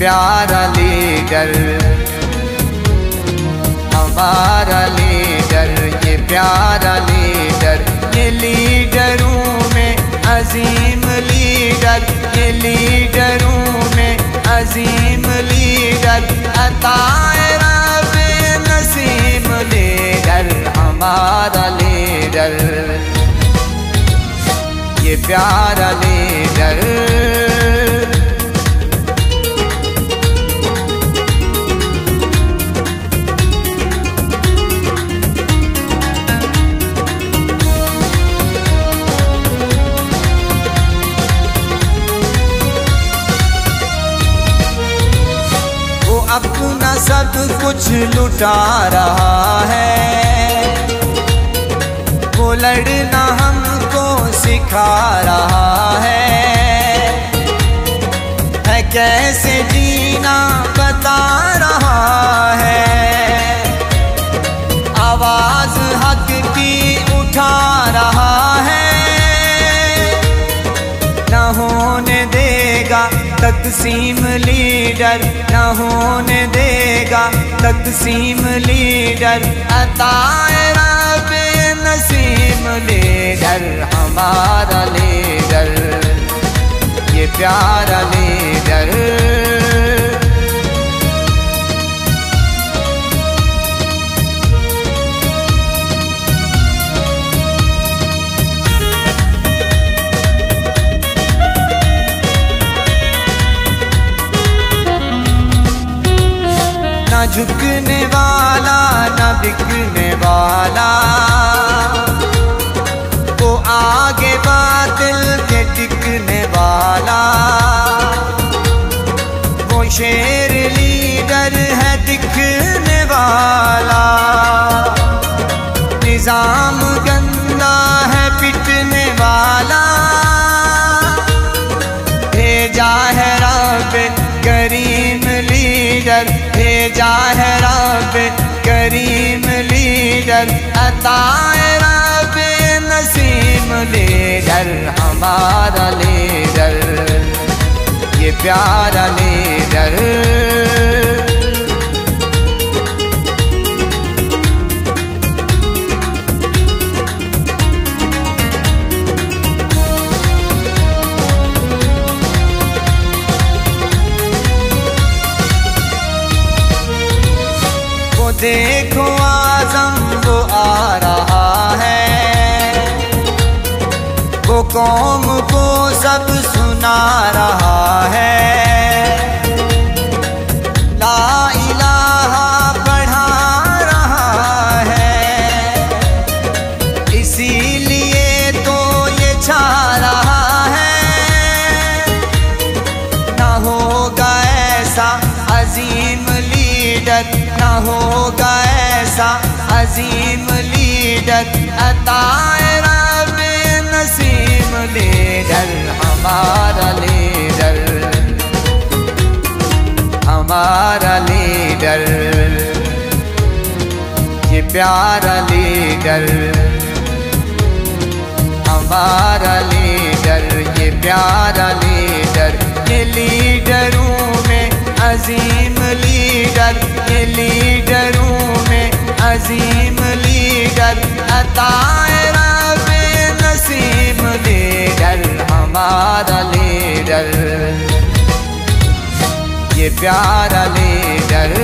प्यारा लीडर, हमारा लीडर, ये प्यारा लीडर, ये लीडरों में अजीम लीडर, ये लीडरों में अजीम लीडर, अताए रब नसीम लीडर, हमारा लीडर, ये प्यारा लीडर। अपना सब कुछ लुटा रहा है, वो लड़ना हमको सिखा रहा है कैसे जीना बता रहा है, आवाज हक की उठा रहा है, न होने देगा तकसीम लीडर, न होने देगा तकसीम लीडर, अताए रब नसीम लीडर, हमारा लीडर, ये प्यारा लीडर। न झुकने वाला न बिकने वाला, वो आगे बातिल के टिकने वाला, वो शेर लीडर है दिखने वाला, निजाम गंदा है पिटने वाला, भेजा है रब करीम लीडर, भेजा है रब करीम लीडर, अताए रब नसीम लीडर, हमारा लीडर, ये प्यारा लीडर। देखो आज़म वो आ रहा है, वो कौम को सब सुना रहा है, ला इलाहा पढ़ा रहा है, इसीलिए तो ये छा रहा है, ना होगा ऐसा अजीम लीडर, ना होगा ऐसा अजीम लीडर, अताए रब नसीम लीडर, हमारा लीडर, हमारा लीडर, ये प्यारा लीडर, हमारा लीडर, ये प्यारा लीडर, ये लीडरों में अजीम लीडर, ये लीडरों में अजीम लीडर, अताए रब नसीम लीडर, हमारा लीडर, ये प्यारा लीडर।